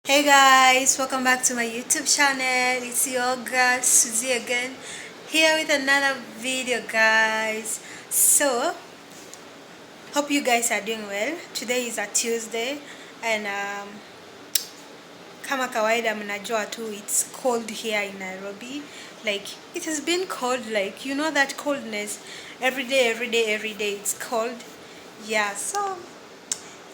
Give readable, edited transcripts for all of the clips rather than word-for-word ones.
Hey guys, welcome back to my YouTube channel. It's your girl Suzy again, here with another video, guys. So, hope you guys are doing well. Today is a Tuesday, and kama kawaida mnajua tu it's cold here in Nairobi. Like it has been cold, like you know that coldness every day it's cold. Yeah, so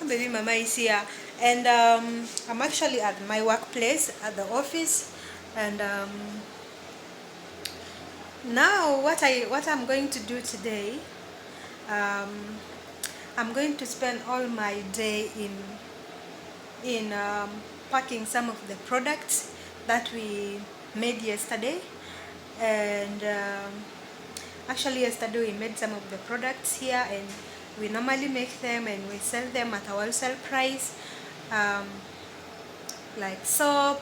baby mama is here, and I'm actually at my workplace at the office, and now what I'm going to do today, um, I'm going to spend all my day in packing some of the products that we made yesterday, and actually yesterday we made some of the products here, and we normally make them and we sell them at our wholesale price, um, like soap,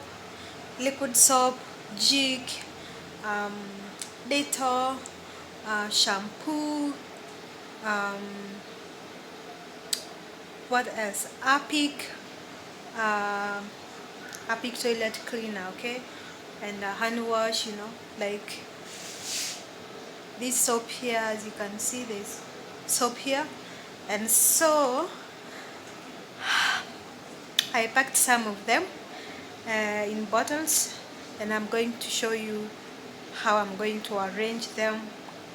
liquid soap, jig, um, Dettol, shampoo, um, what else? Um, Apic toilet cleaner, okay, and hand wash. Like this soap here, as you can see, this soap here, and so I packed some of them in bottles, and I'm going to show you how I'm going to arrange them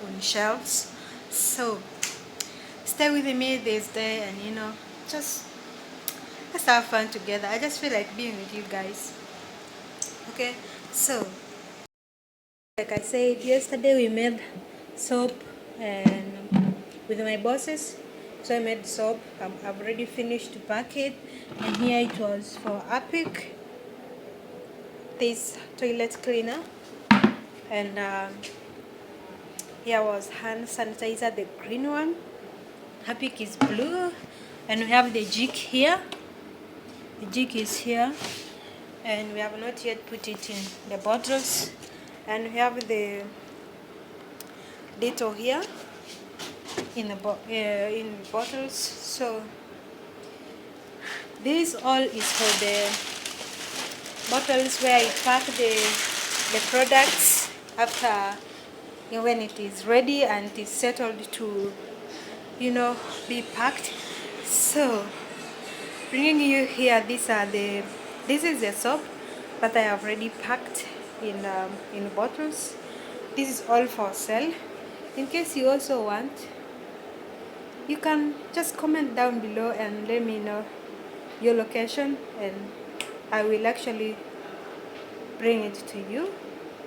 on shelves. So stay with me this day, and just let's have fun together. I just feel like being with you guys. Okay, so like I said yesterday, we made soap and with my bosses. So I made soap. I've already finished to pack it, and here it was for Apic, this toilet cleaner, and here was hand sanitizer, the green one. Apic is blue, and we have the jig here. The jig is here, and we have not yet put it in the bottles, and we have the Dettol here in the in bottles. So this all is for the bottles where I pack the products after, when it is ready and it is settled to be packed. So bringing you here, this is the soap that I have already packed in bottles. This is all for sale. In case you also want, you can just comment down below and let me know your location, and I will actually bring it to you.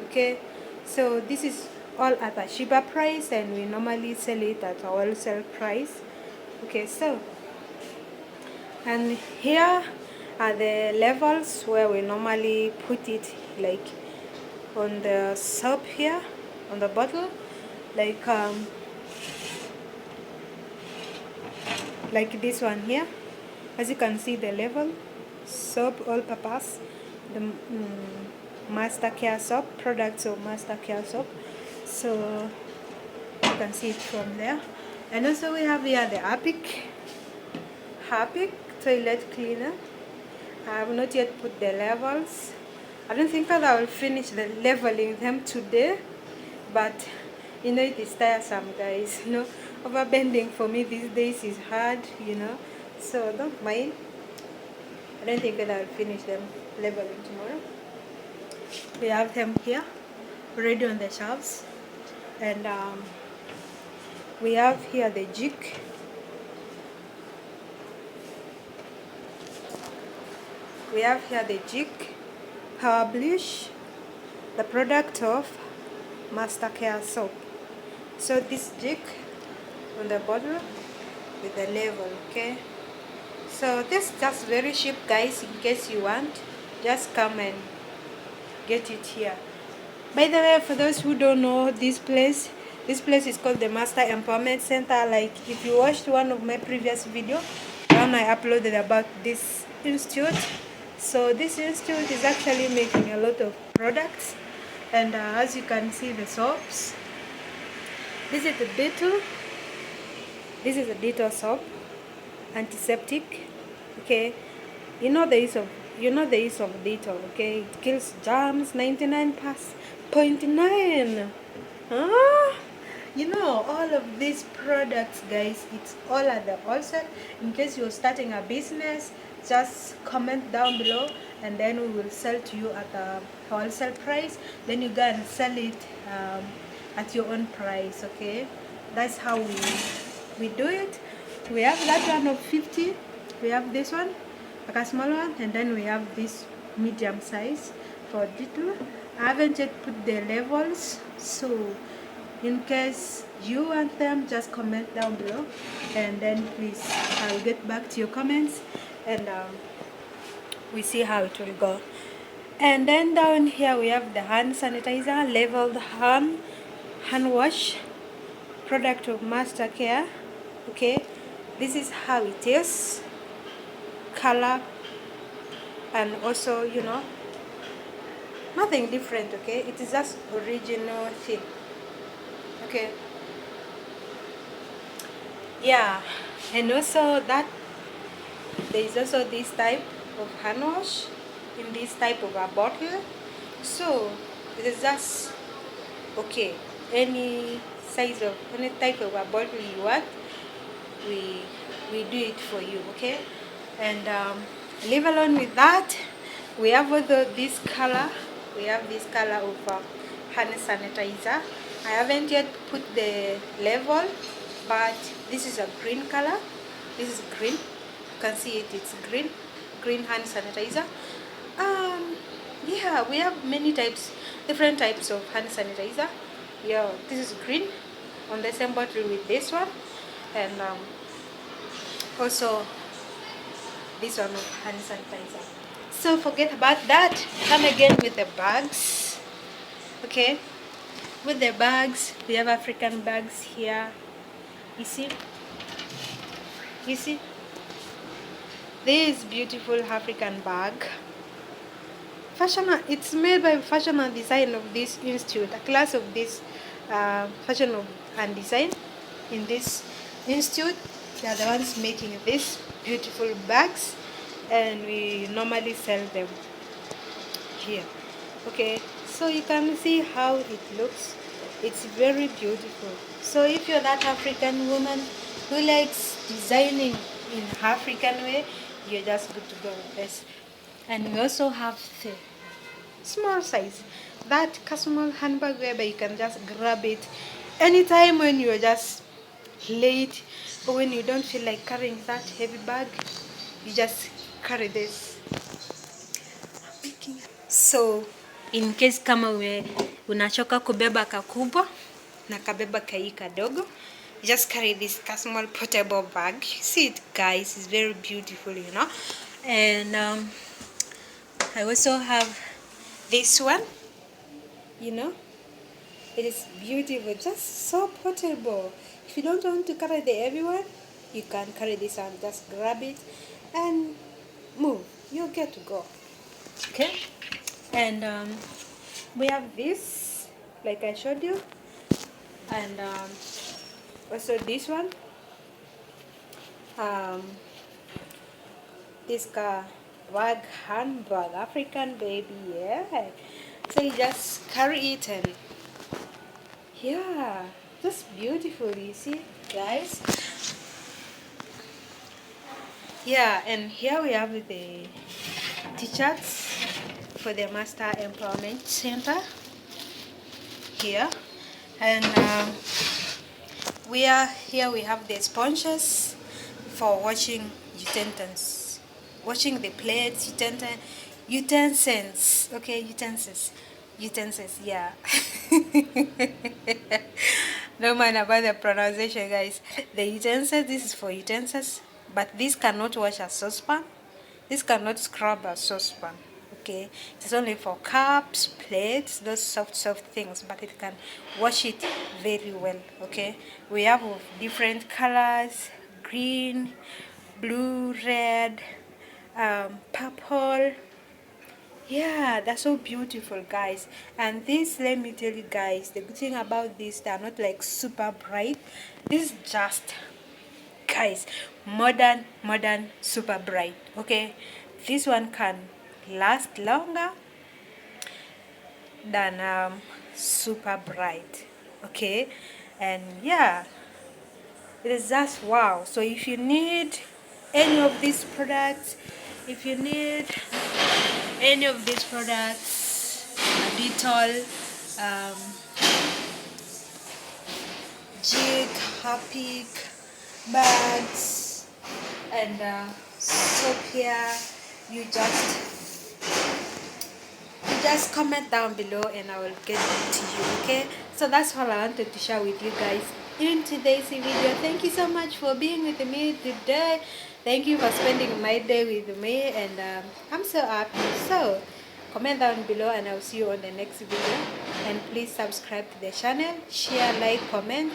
Okay, so this is all at a cheaper price, and we normally sell it at a wholesale price. Okay, so and here are the levels where we normally put it, like on the soap here on the bottle, like this one here. As you can see, the level soap all purpose, the master care soap, products of master care soap. So you can see it from there. And also we have here the Harpic toilet cleaner. I have not yet put the levels. I don't think that I will finish the leveling them today, but it is tiresome, guys. Overbending for me these days is hard, so don't mind. I don't think that I will finish them leveling tomorrow. We have them here ready on the shelves, and we have here the jig. We have here the jig, Power Blush, the product of Master Care soap. So this jig on the bottle with the label, okay? So this is just very cheap, guys. In case you want, just come and get it here. By the way, for those who don't know this place is called the Master Empowerment Center. Like if you watched one of my previous video, one I uploaded about this institute. So this institute is actually making a lot of products, and as you can see, the soaps. This is the Dettol. This is a Dettol soap, antiseptic. Okay, the use of you know the use of Dettol, okay? It kills germs 99.9. Huh? You know, all of these products, guys, it's all at the wholesale. In case you're starting a business, just comment down below, and then we will sell to you at a wholesale price. Then you go and sell it at your own price, okay? That's how we do it. We have that one of 50. We have this one, like a small one, and then we have this medium size for Ditto. I haven't yet put the levels, so in case you want them, just comment down below, and then please I'll get back to your comments, and we see how it will go. And then down here we have the hand sanitizer, leveled hand wash, product of Master Care. Okay, this is how it is, color, and also, you know, nothing different. Okay, it is just original thing. Okay, yeah. And also that there is also this type of hand wash in this type of a bottle, so it is just okay, any size of any type of a bottle you want, we do it for you. Okay, and leave alone with that, we have also this color, we have this color of hand sanitizer. I haven't yet put the level, but this is a green color. This is green, you can see it, it's green hand sanitizer. Yeah, we have many types, different types of hand sanitizer. Yeah, this is green on the same bottle with this one, and also this one of hand sanitizer. So forget about that, come again with the bags. Okay, with the bags, we have African bags here. You see, this beautiful African bag. It's made by Fashion and Design of this institute, a class of this fashion and design in this institute. They are the ones making these beautiful bags, and we normally sell them here. Okay, so you can see how it looks. It's very beautiful. So if you're that African woman who likes designing in African way, you're just good to go with this. And we also have the small size, that small handbag whereby you can just grab it anytime when you're just late, or when you don't feel like carrying that heavy bag, you just carry this. So in case kama unachoka kubeba kakubwa na kabeba kai kadogo, just carry this small portable bag. See it, guys, it's very beautiful, you know. And I also have this one, you know, it is beautiful, just so portable. If you don't want to carry the heavy one, you can carry this one, just grab it and move, you'll get to go. Okay, and we have this, like I showed you, and also this one, this bag, handbag, African baby, yeah. So you just carry it, and yeah, just beautiful, you see, guys. Yeah, and here we have the t-shirts for the Master Empowerment Center here, and we have the sponges for washing utensils, washing the plates, utensils, okay, utensils, yeah. No mind about the pronunciation, guys. The utensils, this is for utensils, but this cannot wash a saucepan, this cannot scrub a saucepan. Okay, it's only for cups, plates, those soft things, but it can wash it very well. Okay, we have of different colors: green, blue, red, purple. Yeah, that's so beautiful, guys. And this, let me tell you guys, the good thing about this, they are not like super bright. This is just, guys, modern super bright. Okay, this one can last longer than super bright. Okay, and yeah, it is just wow. So if you need any of these products, if you need any of these products, Dettol, um, jig, harpic, bags, and soap here, you just comment down below and I will get it to you. Okay, so that's all I wanted to share with you guys in today's video. Thank you so much for being with me today. Thank you for spending my day with me, and I'm so happy. So comment down below and I'll see you on the next video, and please subscribe to the channel, share, like, comment,